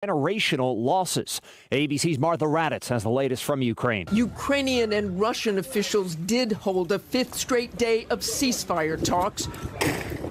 generational losses. ABC's Martha Raddatz has the latest from Ukraine. Ukrainian and Russian officials did hold a fifth straight day of ceasefire talks.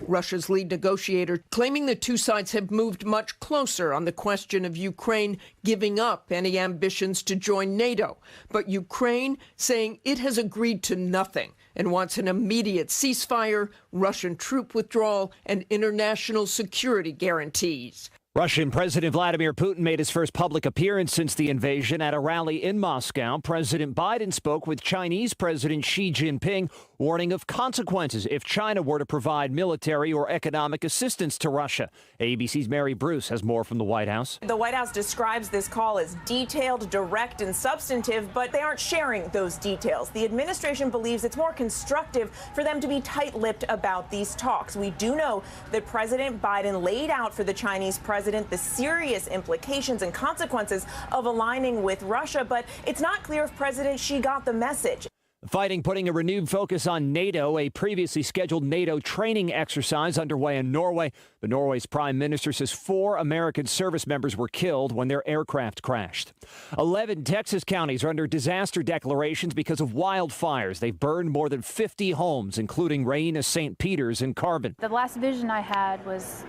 Russia's lead negotiator claiming the two sides have moved much closer on the question of Ukraine giving up any ambitions to join NATO. But Ukraine saying it has agreed to nothing and wants an immediate ceasefire, Russian troop withdrawal, and international security guarantees. Russian President Vladimir Putin made his first public appearance since the invasion at a rally in Moscow. President Biden spoke with Chinese President Xi Jinping, warning of consequences if China were to provide military or economic assistance to Russia. ABC's Mary Bruce has more from the White House. The White House describes this call as detailed, direct, and substantive, but they aren't sharing those details. The administration believes it's more constructive for them to be tight-lipped about these talks. We do know that President Biden laid out for the Chinese president the serious implications and consequences of aligning with Russia, but it's not clear if President Xi got the message. The fighting putting a renewed focus on NATO, a previously scheduled NATO training exercise underway in Norway. But Norway's prime minister says 4 American service members were killed when their aircraft crashed. 11 Texas counties are under disaster declarations because of wildfires. They've burned more than 50 homes, including Raina, St. Peter's, and Carbon. The last vision I had was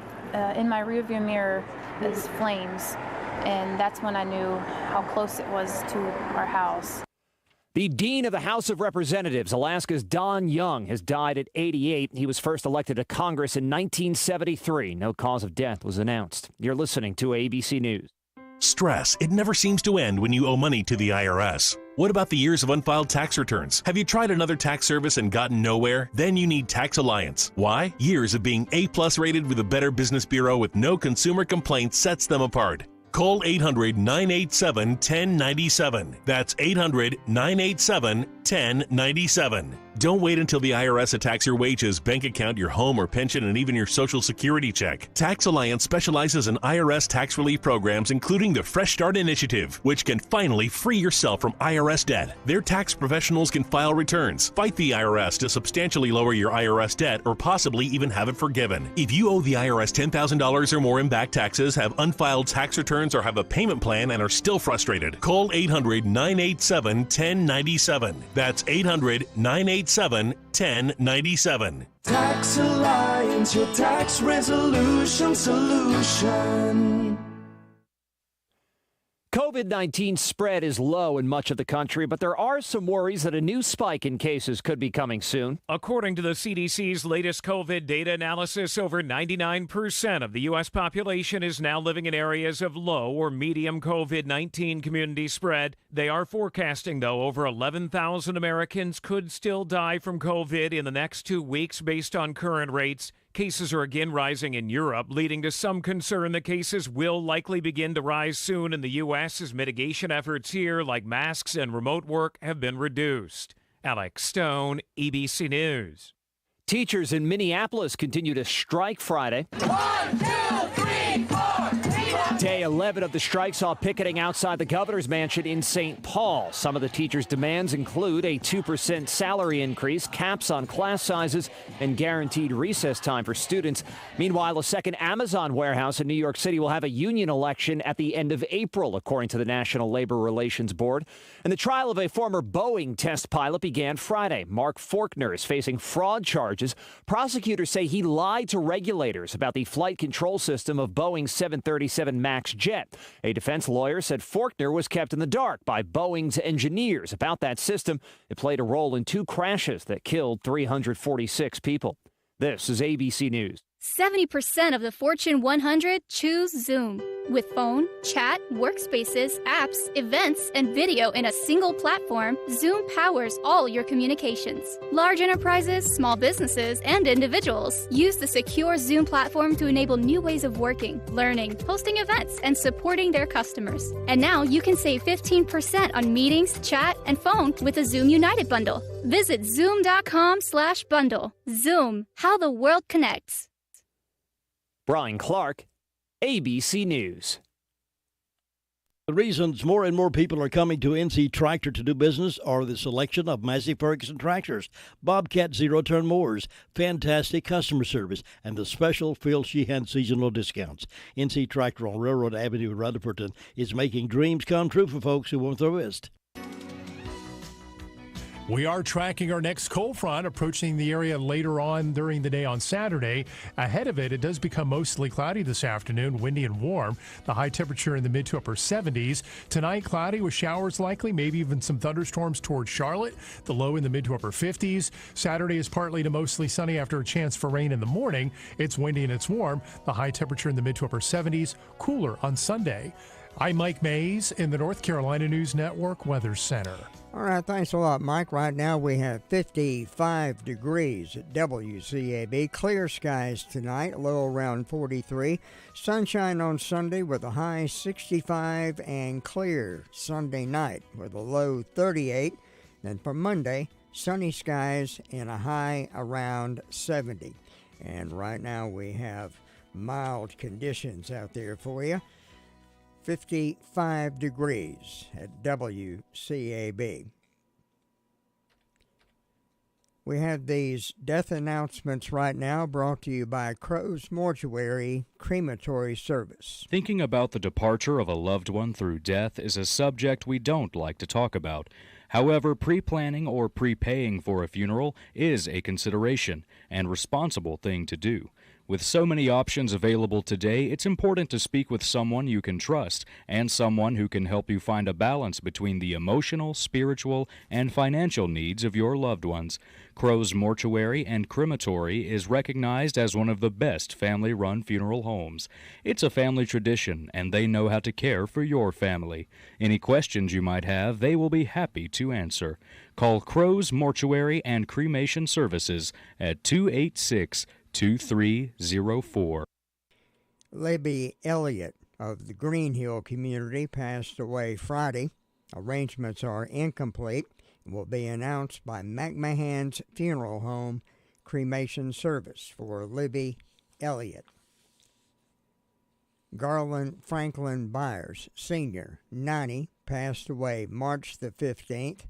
in my rearview mirror is flames, and that's when I knew how close it was to our house. The Dean of the House of Representatives, Alaska's Don Young, has died at 88. He was first elected to Congress in 1973. No cause of death was announced. You're listening to ABC News. Stress. It never seems to end when you owe money to the IRS. What about the years of unfiled tax returns? Have you tried another tax service and gotten nowhere? Then you need Tax Alliance. Why? Years of being A+ rated with a Better Business Bureau with no consumer complaints sets them apart. Call 800-987-1097. That's 800-987-1097. Don't wait until the IRS attacks your wages, bank account, your home or pension, and even your Social Security check. Tax Alliance specializes in IRS tax relief programs, including the Fresh Start Initiative, which can finally free yourself from IRS debt. Their tax professionals can file returns, fight the IRS to substantially lower your IRS debt, or possibly even have it forgiven. If you owe the IRS $10,000 or more in back taxes, have unfiled tax returns, or have a payment plan and are still frustrated, call 800-987-1097. That's 800-987-1097. Tax Alliance, your tax resolution solution. COVID-19 spread is low in much of the country, but there are some worries that a new spike in cases could be coming soon. According to the CDC's latest COVID data analysis, over 99% of the U.S. population is now living in areas of low or medium COVID-19 community spread. They are forecasting, though, over 11,000 Americans could still die from COVID in the next 2 weeks based on current rates. Cases are again rising in Europe, leading to some concern that cases will likely begin to rise soon in the U.S. as mitigation efforts here, like masks and remote work, have been reduced. Alex Stone, ABC News. Teachers in Minneapolis continue to strike Friday. 1, 2, 3, 4. Day 11 of the strike saw picketing outside the governor's mansion in St. Paul. Some of the teachers' demands include a 2% salary increase, caps on class sizes, and guaranteed recess time for students. Meanwhile, a second Amazon warehouse in New York City will have a union election at the end of April, according to the National Labor Relations Board. And the trial of a former Boeing test pilot began Friday. Mark Faulkner is facing fraud charges. Prosecutors say he lied to regulators about the flight control system of Boeing's 737 MAX jet. A defense lawyer said Faulkner was kept in the dark by Boeing's engineers about that system. It played a role in 2 crashes that killed 346 people. This is ABC News. 70% of the Fortune 100 choose Zoom. With phone, chat, workspaces, apps, events, and video in a single platform, Zoom powers all your communications. Large enterprises, small businesses, and individuals use the secure Zoom platform to enable new ways of working, learning, hosting events, and supporting their customers. And now you can save 15% on meetings, chat, and phone with a Zoom United bundle. Visit zoom.com/bundle. Zoom, how the world connects. Brian Clark, ABC News. The reasons more and more people are coming to NC Tractor to do business are the selection of Massey Ferguson tractors, Bobcat zero-turn mowers, fantastic customer service, and the special Phil Sheehan seasonal discounts. NC Tractor on Railroad Avenue in Rutherford is making dreams come true for folks who want the wrist. We are tracking our next cold front approaching the area later on during the day on Saturday. Ahead of it, it does become mostly cloudy this afternoon, windy and warm. The high temperature in the mid to upper 70s. Tonight, cloudy with showers likely, maybe even some thunderstorms towards Charlotte. The low in the mid to upper 50s. Saturday is partly to mostly sunny after a chance for rain in the morning. It's windy and it's warm. The high temperature in the mid to upper 70s. Cooler on Sunday. I'm Mike Mays in the North Carolina News Network Weather Center. All right, thanks a lot, Mike. Right now we have 55 degrees at WCAB. Clear skies tonight, low around 43. Sunshine on Sunday with a high 65 and clear Sunday night with a low 38. Then for Monday, sunny skies and a high around 70. And right now we have mild conditions out there for you. 55 degrees at WCAB. We have these death announcements right now brought to you by Crow's Mortuary Crematory Service. Thinking about the departure of a loved one through death is a subject we don't like to talk about. However, pre-planning or prepaying for a funeral is a consideration and responsible thing to do. With so many options available today, it's important to speak with someone you can trust and someone who can help you find a balance between the emotional, spiritual, and financial needs of your loved ones. Crow's Mortuary and Crematory is recognized as one of the best family-run funeral homes. It's a family tradition, and they know how to care for your family. Any questions you might have, they will be happy to answer. Call Crow's Mortuary and Cremation Services at 286-2304. Libby Elliott of the Green Hill community passed away Friday. Arrangements are incomplete and will be announced by McMahon's Funeral Home cremation service for Libby Elliott. Garland Franklin Byers, Sr., 90, passed away March the 15th.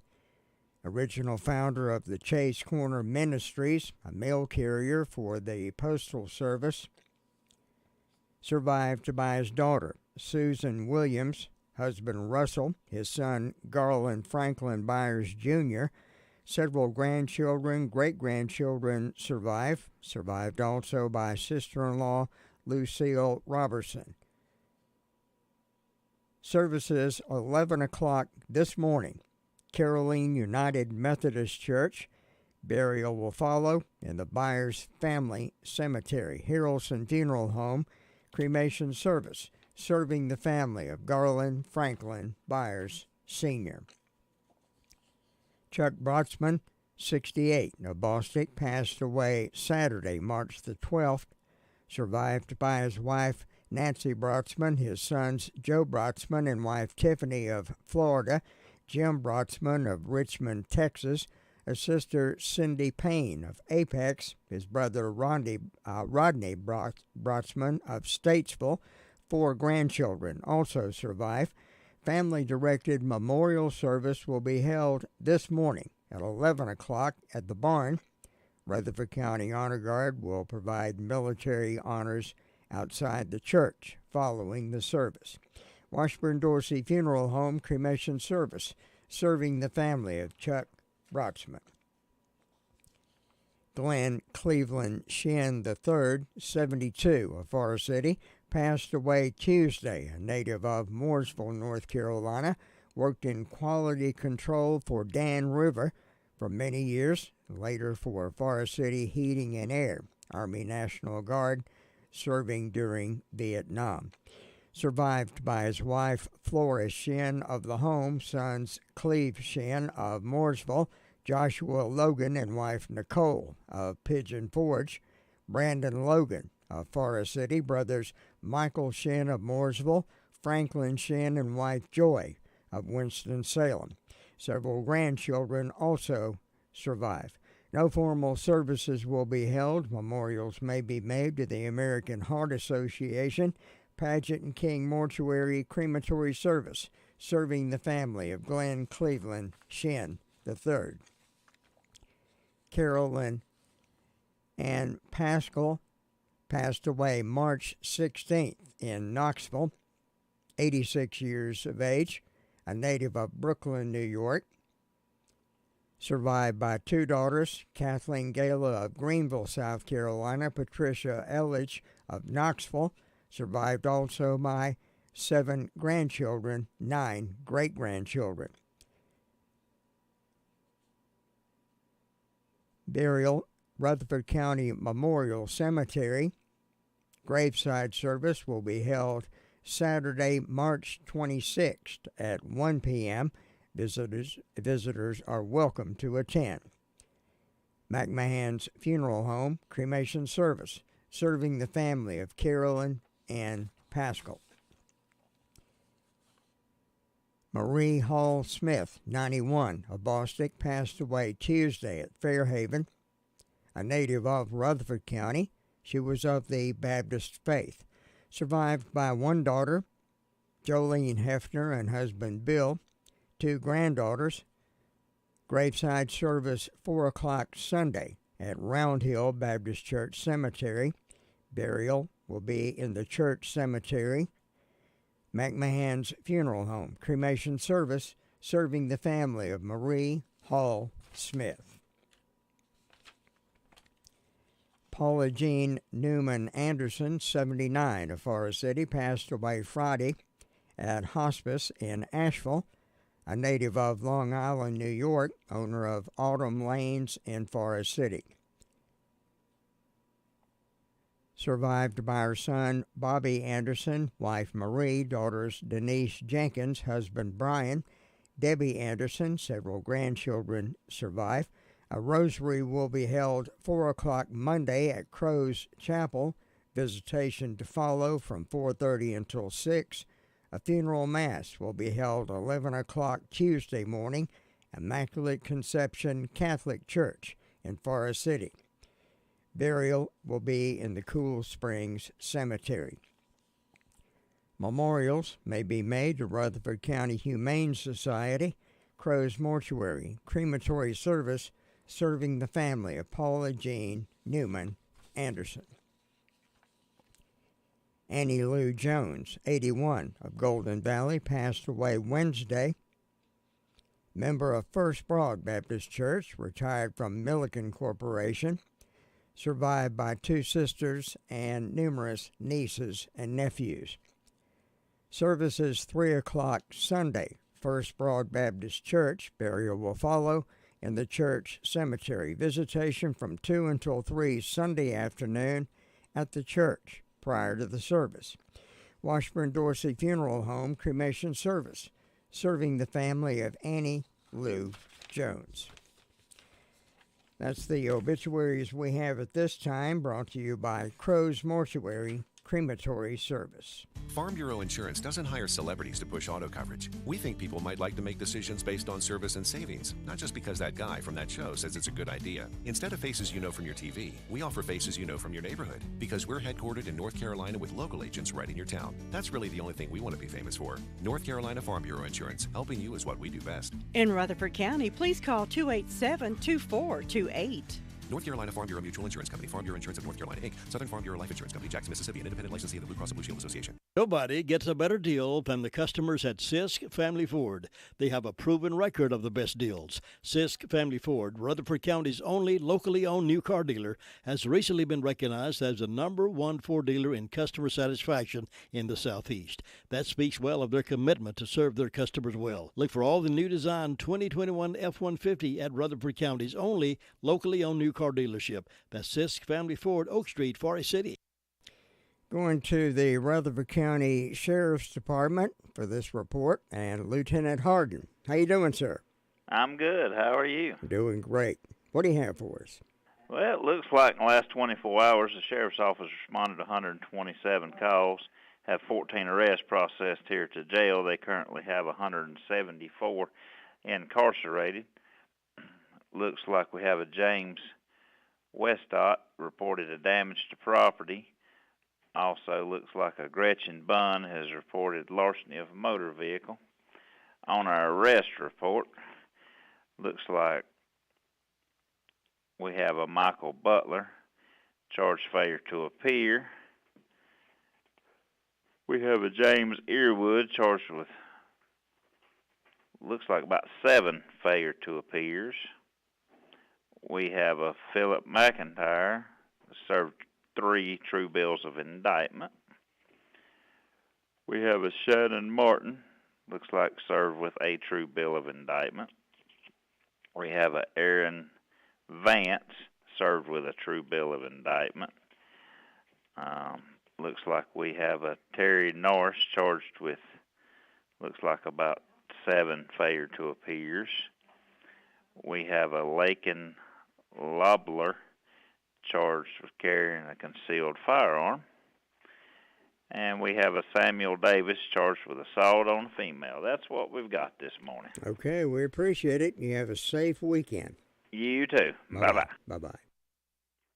Original founder of the Chase Corner Ministries, a mail carrier for the Postal Service, survived by his daughter, Susan Williams, husband Russell, his son Garland Franklin Byers Jr., several grandchildren, great-grandchildren survived also by sister-in-law Lucille Robertson. Services 11 o'clock this morning. Caroline United Methodist Church. Burial will follow in the Byers Family Cemetery. Harrelson Funeral Home cremation service serving the family of Garland Franklin Byers Sr. Chuck Brotzman, 68, of Bostic, passed away Saturday, March the 12th, survived by his wife Nancy Brotzman, his sons Joe Brotzman and wife Tiffany of Florida, Jim Brotzman of Richmond, Texas, a sister Cindy Payne of Apex, his brother Rodney Brotzman of Statesville. 4 grandchildren also survive. Family-directed memorial service will be held this morning at 11 o'clock at the barn. Rutherford County Honor Guard will provide military honors outside the church following the service. Washburn Dorsey Funeral Home cremation service serving the family of Chuck Brotzman. Glenn Cleveland Shin III, 72, of Forest City, passed away Tuesday, a native of Mooresville, North Carolina, worked in quality control for Dan River for many years, later for Forest City Heating and Air, Army National Guard, serving during Vietnam. Survived by his wife Flora Shin of the home, sons Cleve Shin of Mooresville, Joshua Logan and wife Nicole of Pigeon Forge, Brandon Logan of Forest City, brothers Michael Shin of Mooresville, Franklin Shin and wife Joy of Winston-Salem. Several grandchildren also survive. No formal services will be held. Memorials may be made to the American Heart Association, Paget and King Mortuary Crematory Service, serving the family of Glenn Cleveland Shin III. Carolyn Ann Pascal passed away March 16th in Knoxville, 86 years of age, a native of Brooklyn, New York. Survived by two daughters, Kathleen Gala of Greenville, South Carolina, Patricia Elledge of Knoxville. Survived also by 7 grandchildren, 9 great-grandchildren. Burial, Rutherford County Memorial Cemetery. Graveside service will be held Saturday, March 26th at 1 p.m. Visitors are welcome to attend. McMahon's Funeral Home Cremation Service, serving the family of Carolyn Ann Pascal. Marie Hall Smith, 91, of Bostic, passed away Tuesday at Fairhaven, a native of Rutherford County. She was of the Baptist faith. Survived by one daughter, Jolene Hefner, and husband Bill, 2 granddaughters. Graveside service 4 o'clock Sunday at Round Hill Baptist Church Cemetery. Burial will be in the church cemetery. McMahon's Funeral Home Cremation Service, serving the family of Marie Hall Smith. Paula Jean Newman Anderson, 79, of Forest City, passed away Friday at hospice in Asheville. A native of Long Island, New York, owner of Autumn Lanes in Forest City. Survived by her son, Bobby Anderson, wife Marie, daughters Denise Jenkins, husband Brian, Debbie Anderson, several grandchildren survive. A rosary will be held 4 o'clock Monday at Crow's Chapel. Visitation to follow from 4:30 until 6. A funeral mass will be held 11 o'clock Tuesday morning, Immaculate Conception Catholic Church in Forest City. Burial will be in the Cool Springs Cemetery. Memorials may be made to Rutherford County Humane Society, Crow's Mortuary Crematory Service, serving the family of Paula Jean Newman Anderson. Annie Lou Jones, 81, of Golden Valley, passed away Wednesday. Member of First Broad Baptist Church, retired from Milliken Corporation. Survived by 2 sisters and numerous nieces and nephews. Services 3 o'clock Sunday, First Broad Baptist Church. Burial will follow in the church cemetery. Visitation from 2 until 3 Sunday afternoon at the church prior to the service. Washburn Dorsey Funeral Home Cremation Service, serving the family of Annie Lou Jones. That's the obituaries we have at this time, brought to you by Crow's Mortuary Crematory Service. Farm Bureau Insurance doesn't hire celebrities to push auto coverage. We think people might like to make decisions based on service and savings, not just because that guy from that show says it's a good idea. Instead of faces you know from your TV, we offer faces you know from your neighborhood, because we're headquartered in North Carolina with local agents right in your town. That's really the only thing we want to be famous for. North Carolina Farm Bureau Insurance, helping you is what we do best. In Rutherford County, please call 287-2428. North Carolina Farm Bureau Mutual Insurance Company, Farm Bureau Insurance of North Carolina, Inc., Southern Farm Bureau Life Insurance Company, Jackson, Mississippi, an independent licensee of the Blue Cross and Blue Shield Association. Nobody gets a better deal than the customers at Sisk Family Ford. They have a proven record of the best deals. Sisk Family Ford, Rutherford County's only locally owned new car dealer, has recently been recognized as the #1 Ford dealer in customer satisfaction in the Southeast. That speaks well of their commitment to serve their customers well. Look for all the new design 2021 F-150 at Rutherford County's only locally owned new car dealership. That's Sisk Family Ford, Oak Street, Forest City. Going to the Rutherford County Sheriff's Department for this report, and Lieutenant Harden. How you doing, sir? I'm good. How are you? Doing great. What do you have for us? Well, it looks like in the last 24 hours, the Sheriff's Office responded to 127 calls, have 14 arrests processed here to jail. They currently have 174 incarcerated. Looks like we have a James Westott reported a damage to property. Also, looks like a Gretchen Bunn has reported larceny of a motor vehicle. On our arrest report, looks like we have a Michael Butler charged failure to appear. We have a James Earwood charged with, looks like about 7 failure to appears. We have a Philip McIntyre served 3 true bills of indictment. We have a Shannon Martin, looks like served with a true bill of indictment. We have a Aaron Vance served with a true bill of indictment. Looks like we have a Terry Norris charged with, looks like about 7 failure to appears. We have a Lakin Lobler charged with carrying a concealed firearm. And we have a Samuel Davis charged with assault on a female. That's what we've got this morning. Okay, we appreciate it. You have a safe weekend. You too. Bye-bye. Bye-bye.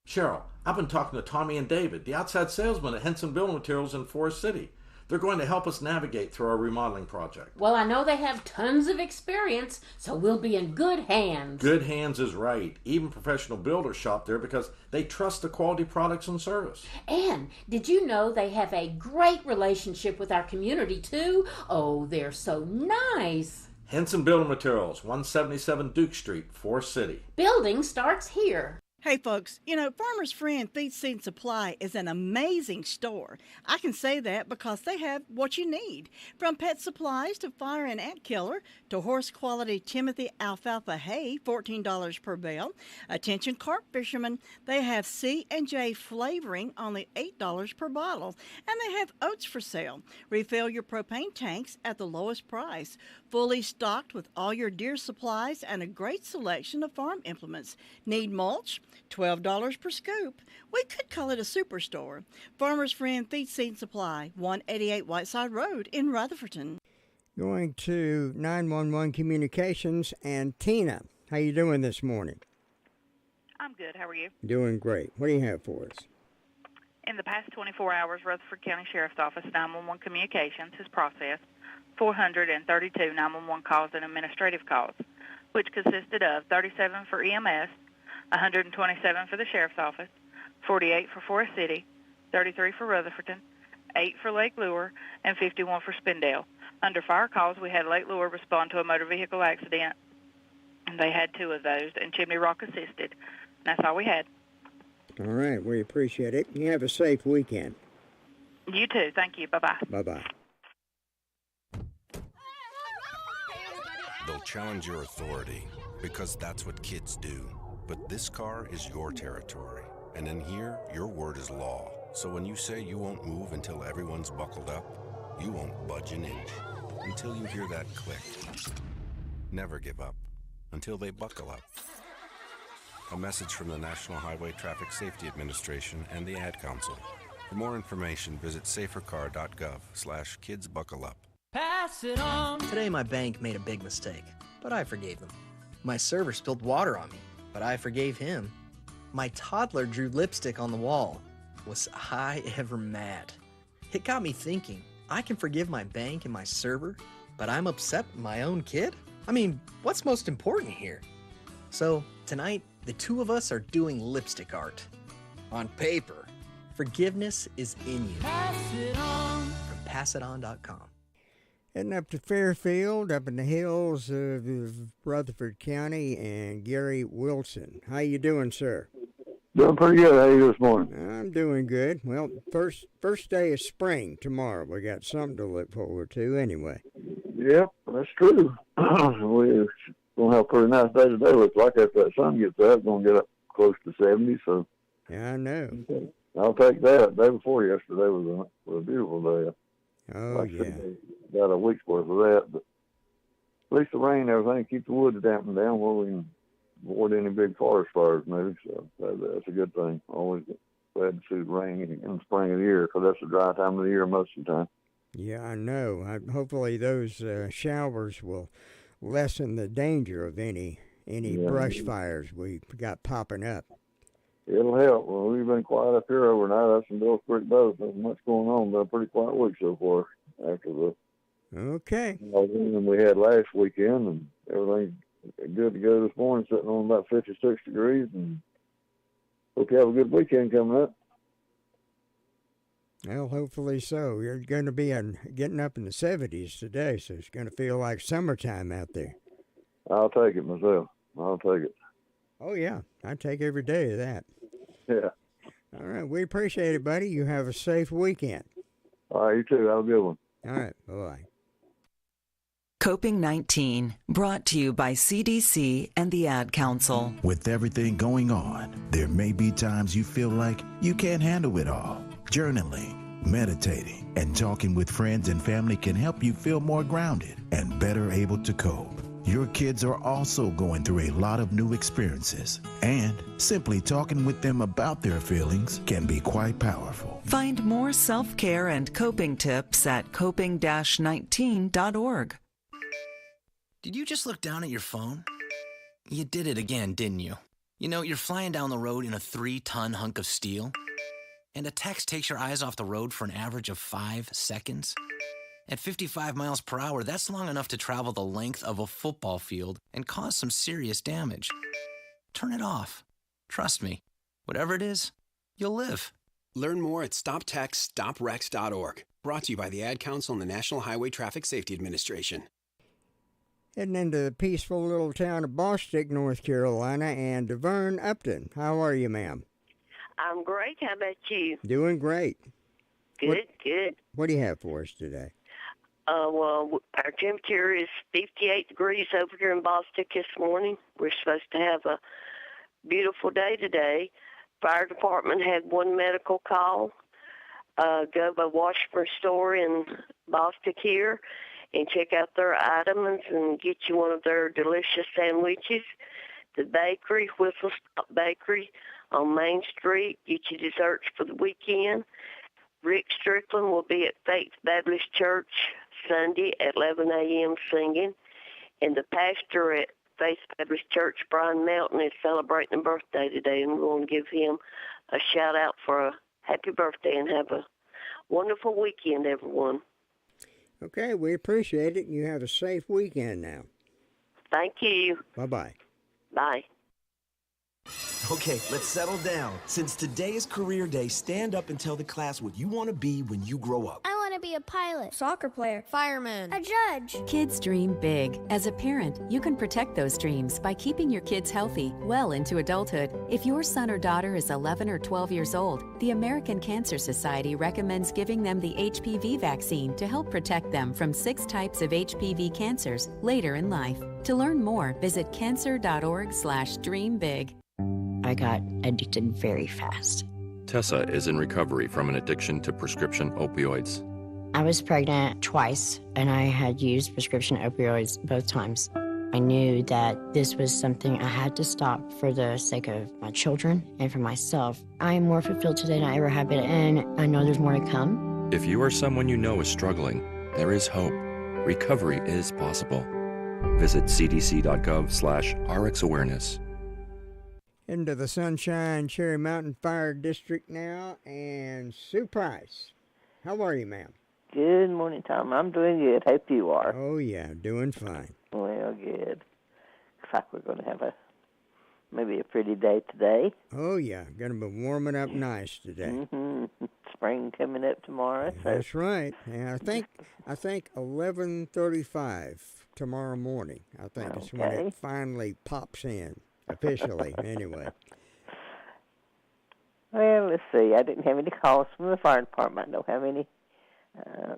Cheryl, I've been talking to Tommy and David, the outside salesmen at Henson Building Materials in Forest City. They're going to help us navigate through our remodeling project. Well, I know they have tons of experience, so we'll be in good hands. Good hands is right. Even professional builders shop there because they trust the quality products and service. And did you know they have a great relationship with our community, too? Oh, they're so nice. Henson Building Materials, 177 Duke Street, Forest City. Building starts here. Hey folks, you know, Farmer's Friend Feed Seed Supply is an amazing store. I can say that because they have what you need. From pet supplies to fire and ant killer to horse quality Timothy alfalfa hay, $14 per bale. Attention carp fishermen, they have C&J flavoring, only $8 per bottle. And they have oats for sale. Refill your propane tanks at the lowest price. Fully stocked with all your deer supplies and a great selection of farm implements. Need mulch? $12 per scoop. We could call it a superstore. Farmer's Friend Feed Seed Supply, 188 Whiteside Road in Rutherfordton. Going to 911 Communications and Tina. How you doing this morning? I'm good. How are you? Doing great. What do you have for us? In the past 24 hours, Rutherford County Sheriff's Office 911 Communications has processed 432 911 calls and administrative calls, which consisted of 37 for EMS, 127 for the Sheriff's Office, 48 for Forest City, 33 for Rutherfordton, 8 for Lake Lure, and 51 for Spindale. Under fire calls, we had Lake Lure respond to a motor vehicle accident, and they had 2 of those, and Chimney Rock assisted. And that's all we had. All right, we appreciate it. You have a safe weekend. You too. Thank you. Bye-bye. Bye-bye. They'll challenge your authority because that's what kids do. But this car is your territory, and in here, your word is law. So when you say you won't move until everyone's buckled up, you won't budge an inch until you hear that click. Never give up until they buckle up. A message from the National Highway Traffic Safety Administration and the Ad Council. For more information, visit safercar.gov/kidsbuckleup. Pass it on. Today my bank made a big mistake, but I forgave them. My server spilled water on me, but I forgave him. My toddler drew lipstick on the wall. Was I ever mad? It got me thinking, I can forgive my bank and my server, but I'm upset with my own kid? I mean, what's most important here? So, tonight, the 2 of us are doing lipstick art. On paper. Forgiveness is in you. Pass it on. From passiton.com. Heading up to Fairfield, up in the hills of Rutherford County, and Gary Wilson. How you doing, sir? Doing pretty good. How you this morning? I'm doing good. Well, first day of spring tomorrow. We got something to look forward to anyway. Yep, that's true. We're going to have a pretty nice day today. Looks like after that sun gets up, it's going to get up close to 70. So yeah, I know. I'll take that. The day before yesterday was a beautiful day. Oh, like yeah. Got a week's worth of that, but at least the rain and everything keeps the woods dampened down where we can avoid any big forest fires maybe, so that's a good thing. Always glad to see the rain in the spring of the year, because that's the dry time of the year most of the time. Yeah, I know. Hopefully those showers will lessen the danger of any brush fires we got popping up. It'll help. Well, we've been quiet up here overnight. That's in Bills Creek both. There's much going on. Been a pretty quiet week so far after the wind we had last weekend, and everything's good to go this morning, sitting on about 56 degrees, and hope you have a good weekend coming up. Well, hopefully so. You're going to be getting up in the 70s today, so it's going to feel like summertime out there. I'll take it myself. I'll take it. Oh, yeah. I take every day of that. Yeah. All right. We appreciate it, buddy. You have a safe weekend. All right. You too. Have a good one. All right. Bye-bye. Coping 19, brought to you by CDC and the Ad Council. With everything going on, there may be times you feel like you can't handle it all. Journaling, meditating, and talking with friends and family can help you feel more grounded and better able to cope. Your kids are also going through a lot of new experiences, and simply talking with them about their feelings can be quite powerful. Find more self-care and coping tips at coping-19.org. Did you just look down at your phone? You did it again, didn't you? You know, you're flying down the road in a 3-ton hunk of steel, and a text takes your eyes off the road for an average of 5 seconds. At 55 miles per hour, that's long enough to travel the length of a football field and cause some serious damage. Turn it off. Trust me, whatever it is, you'll live. Learn more at StopTextStopWrecks.org. Brought to you by the Ad Council and the National Highway Traffic Safety Administration. Heading into the peaceful little town of Bostic, North Carolina, and Vern Upton. How are you, ma'am? I'm great. How about you? Doing great. Good, good. What do you have for us today? Well, our temperature is 58 degrees over here in Bostic this morning. We're supposed to have a beautiful day today. Fire department had one medical call. Go by Washburn store in Bostic here and check out their items and get you one of their delicious sandwiches. The bakery, Whistle Stop Bakery on Main Street, get you desserts for the weekend. Rick Strickland will be at Faith Baptist Church Sunday at 11 a.m. singing. And the pastor at Faith Baptist Church, Brian Melton, is celebrating a birthday today, and we're going to give him a shout-out for a happy birthday and have a wonderful weekend, everyone. Okay, we appreciate it. You have a safe weekend now. Thank you. Bye-bye. Bye. Okay, let's settle down. Since today is career day, stand up and tell the class what you want to be when you grow up. I want to be a pilot, soccer player, fireman, a judge. Kids dream big. As a parent, you can protect those dreams by keeping your kids healthy well into adulthood. If your son or daughter is 11 or 12 years old, the American Cancer Society recommends giving them the HPV vaccine to help protect them from 6 types of HPV cancers later in life. To learn more, visit cancer.org/dreambig. I got addicted very fast. Tessa is in recovery from an addiction to prescription opioids. I was pregnant twice, and I had used prescription opioids both times. I knew that this was something I had to stop for the sake of my children and for myself. I am more fulfilled today than I ever have been, and I know there's more to come. If you or someone you know is struggling, there is hope. Recovery is possible. Visit cdc.gov/RxAwareness. Into the Sunshine Cherry Mountain Fire District now, and Sue Price. How are you, ma'am? Good morning, Tom. I'm doing good. Hope you are. Oh, yeah, doing fine. Well, good. Looks like we're going to have maybe a pretty day today. Oh, yeah, going to be warming up nice today. Mm-hmm. Spring coming up tomorrow. So. That's right. Yeah, I think 11:35 tomorrow morning. I think it's when it finally pops in. Officially, anyway. Well, let's see. I didn't have any calls from the fire department. I don't have any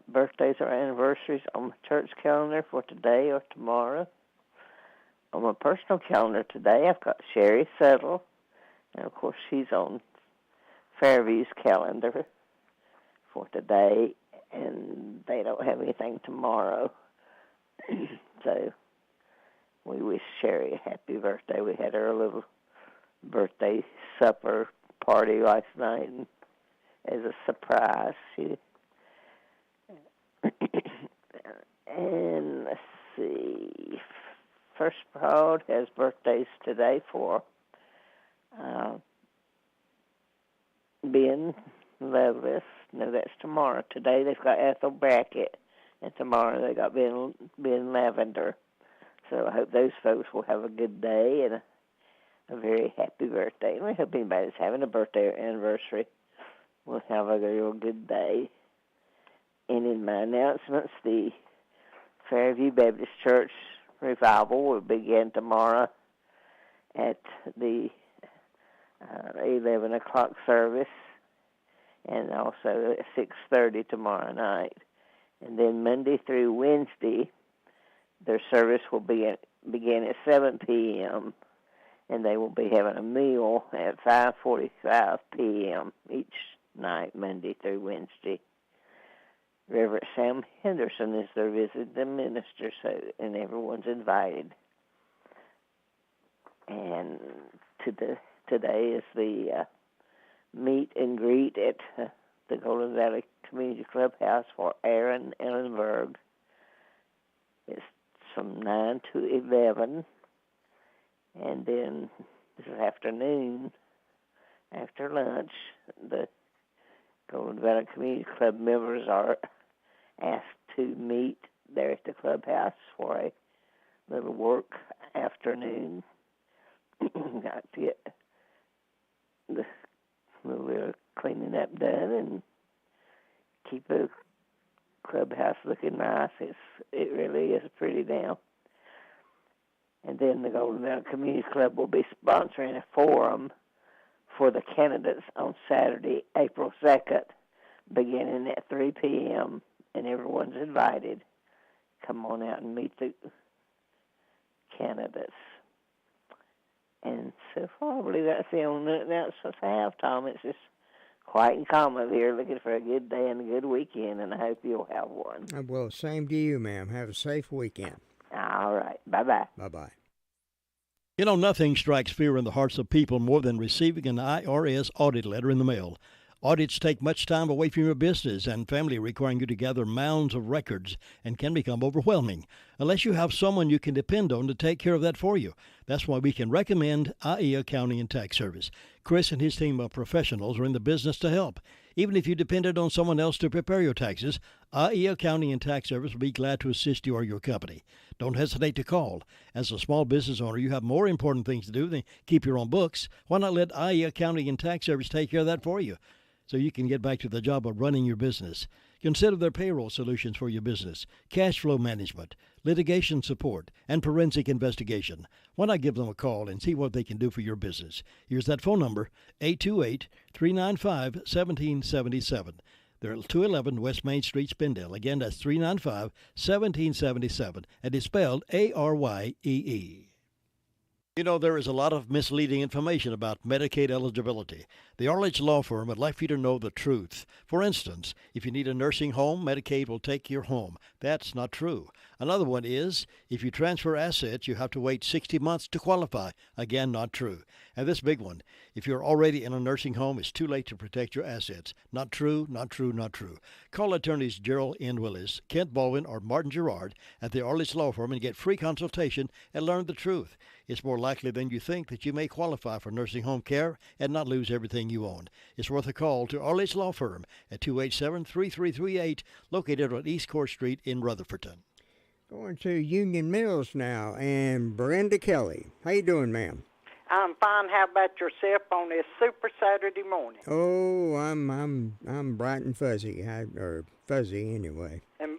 birthdays or anniversaries on my church calendar for today or tomorrow. On my personal calendar today, I've got Sherry Settle, and of course she's on Fairview's calendar for today, and they don't have anything tomorrow. So we wish Sherry a happy birthday. We had her little birthday supper party last night, and as a surprise, and let's see, First Proud has birthdays today for Ben Lovelace. No, that's tomorrow. Today they've got Ethel Brackett, and tomorrow they got Ben Lavender. So I hope those folks will have a good day and a very happy birthday. And I hope anybody that's having a birthday or anniversary will have a real good day. And in my announcements, the Fairview Baptist Church revival will begin tomorrow at the 11 o'clock service, and also at 6:30 tomorrow night. And then Monday through Wednesday, their service will begin at 7 p.m., and they will be having a meal at 5:45 p.m. each night, Monday through Wednesday. Reverend Sam Henderson is their visiting minister, and everyone's invited. And today is the meet and greet at the Golden Valley Community Clubhouse for Aaron Ellenberg. It's from 9 to 11. And then this afternoon, after lunch, the Golden Valley Community Club members are asked to meet there at the clubhouse for a little work afternoon. Got to get the little bit of cleaning up done and keep the clubhouse looking nice. It really is pretty now. And then the Golden Valley Community Club will be sponsoring a forum for the candidates on Saturday, April 2nd, beginning at 3 p.m., and everyone's invited. Come on out and meet the candidates. And so far, I believe that's the only announcements I have, Tom. It's just quiet and calm over here, looking for a good day and a good weekend, and I hope you'll have one. Well, same to you, ma'am. Have a safe weekend. All right. Bye-bye. Bye-bye. You know, nothing strikes fear in the hearts of people more than receiving an IRS audit letter in the mail. Audits take much time away from your business and family, requiring you to gather mounds of records, and can become overwhelming unless you have someone you can depend on to take care of that for you. That's why we can recommend IE Accounting and Tax Service. Chris and his team of professionals are in the business to help. Even if you depended on someone else to prepare your taxes, IE Accounting and Tax Service will be glad to assist you or your company. Don't hesitate to call. As a small business owner, you have more important things to do than keep your own books. Why not let IE Accounting and Tax Service take care of that for you, so you can get back to the job of running your business? Consider their payroll solutions for your business, cash flow management, litigation support, and forensic investigation. Why not give them a call and see what they can do for your business? Here's that phone number, 828-395-1777. They're at 211 West Main Street, Spindale. Again, that's 395-1777, and it's spelled A-R-Y-E-E. You know, there is a lot of misleading information about Medicaid eligibility. The Arledge Law Firm would like for you to know the truth. For instance, if you need a nursing home, Medicaid will take your home. That's not true. Another one is, if you transfer assets, you have to wait 60 months to qualify. Again, not true. And this big one, if you're already in a nursing home, it's too late to protect your assets. Not true, not true, not true. Call attorneys Gerald N. Willis, Kent Baldwin, or Martin Gerard at the Arledge Law Firm and get free consultation and learn the truth. It's more likely than you think that you may qualify for nursing home care and not lose everything you own. It's worth a call to Arledge Law Firm at 287-3338, located on East Court Street in Rutherfordton. Going to Union Mills now, and Brenda Kelly. How you doing, ma'am? I'm fine. How about yourself on this super Saturday morning? Oh, I'm bright and fuzzy, or fuzzy anyway. And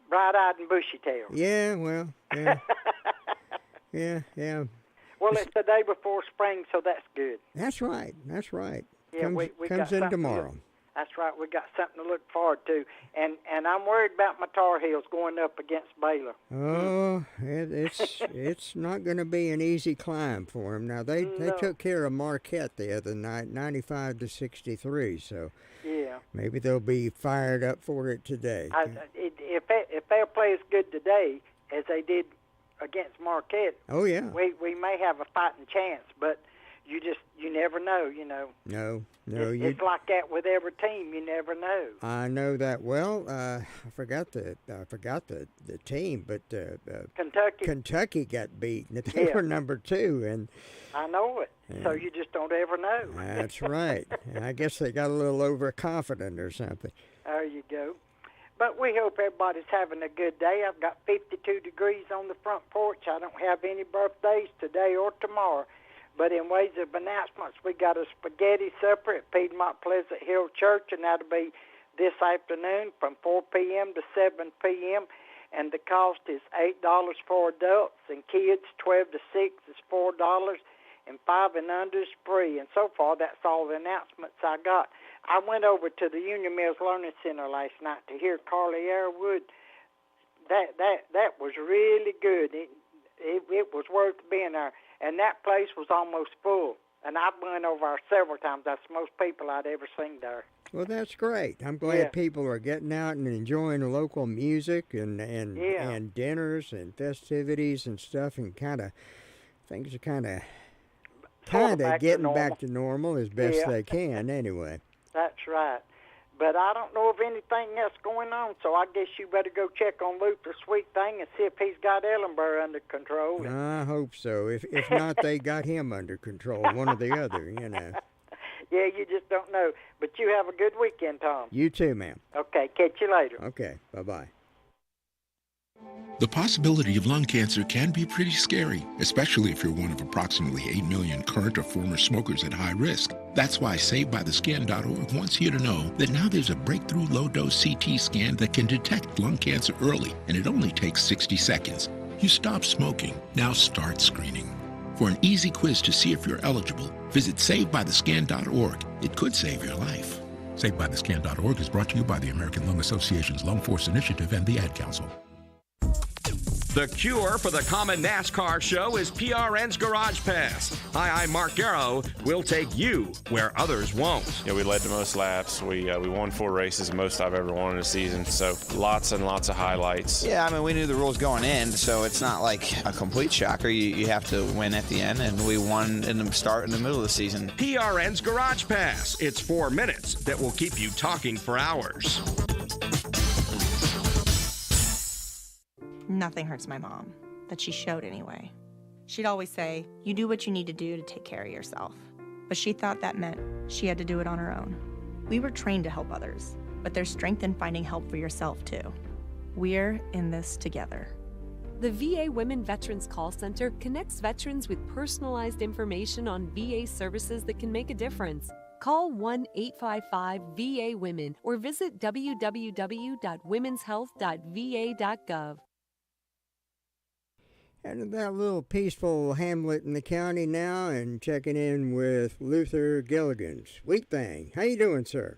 bright-eyed and bushy-tailed. Yeah, well, yeah. Yeah. Well, it's the day before spring, so that's good. That's right. Yeah, we comes in tomorrow. That's right. We got something to look forward to, and I'm worried about my Tar Heels going up against Baylor. Oh, it's not going to be an easy climb for them. Now they took care of Marquette the other night, 95-63. So yeah, maybe they'll be fired up for it today. If they'll play as good today as they did against Marquette, oh yeah, we may have a fighting chance. But you never know, you know. No, It's like that with every team. You never know. I know that well. I forgot the team, but Kentucky got beaten. They were number 2, and I know it. So you just don't ever know. That's right. I guess they got a little overconfident or something. There you go. But we hope everybody's having a good day. I've got 52 degrees on the front porch. I don't have any birthdays today or tomorrow. But in ways of announcements, we got a spaghetti supper at Piedmont Pleasant Hill Church, and that'll be this afternoon from 4 p.m. to 7 p.m. And the cost is $8 for adults, and kids 12 to 6 is $4, and 5 and under is free. And so far, that's all the announcements I got. I went over to the Union Mills Learning Center last night to hear Carly Airwood. That was really good. It was worth being there. And that place was almost full. And I've went over there several times. That's the most people I'd ever seen there. Well, that's great. I'm glad people are getting out and enjoying local music and dinners and festivities and stuff, and things are kind of getting back to normal as best they can anyway. That's right. But I don't know of anything else going on, so I guess you better go check on Luther Sweet Thing and see if he's got Ellenborough under control. I hope so. If not, they got him under control, one or the other, you know. Yeah, you just don't know. But you have a good weekend, Tom. You too, ma'am. Okay, catch you later. Okay, bye-bye. The possibility of lung cancer can be pretty scary, especially if you're one of approximately 8 million current or former smokers at high risk. That's why SaveByTheScan.org wants you to know that now there's a breakthrough low-dose CT scan that can detect lung cancer early, and it only takes 60 seconds. You stop smoking, now start screening. For an easy quiz to see if you're eligible, visit SaveByTheScan.org. It could save your life. SaveByTheScan.org is brought to you by the American Lung Association's Lung Force Initiative and the Ad Council. The cure for the common NASCAR show is PRN's Garage Pass. Hi, I'm Mark Garrow. We'll take you where others won't. Yeah, we led the most laps. We won 4 races, the most I've ever won in a season. So lots and lots of highlights. Yeah, I mean, we knew the rules going in, so it's not like a complete shocker. You have to win at the end, and we won in the start in the middle of the season. PRN's Garage Pass. It's 4 minutes that will keep you talking for hours. Nothing hurts my mom, but she showed anyway. She'd always say, you do what you need to do to take care of yourself. But she thought that meant she had to do it on her own. We were trained to help others, but there's strength in finding help for yourself too. We're in this together. The VA Women Veterans Call Center connects veterans with personalized information on VA services that can make a difference. Call 1-855-VA-WOMEN or visit www.womenshealth.va.gov. And that little peaceful hamlet in the county now, and checking in with Luther Gilligan. Sweet thing. How you doing, sir?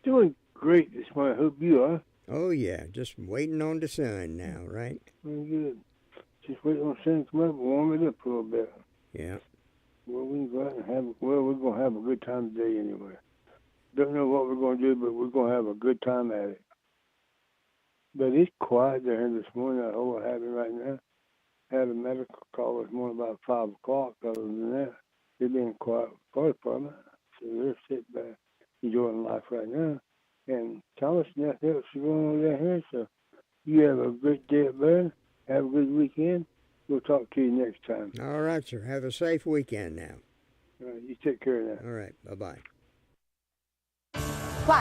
Doing great this morning. I hope you are. Oh, yeah. Just waiting on the sun now, right? Very good. Just waiting on the sun to come up and warm it up a little bit. Yeah. Well, we can go out and we're going to have a good time today anyway. Don't know what we're going to do, but we're going to have a good time at it. But it's quiet there this morning. I hope I have it right now. Had a medical call this morning about 5 o'clock. Other than that, they've been quiet for the department. So they're sitting back enjoying life right now. And Thomas, nothing else is going on down here. So you have a great day at Burn. Have a good weekend. We'll talk to you next time. All right, sir. Have a safe weekend now. All right, you take care of that. All right. Bye-bye.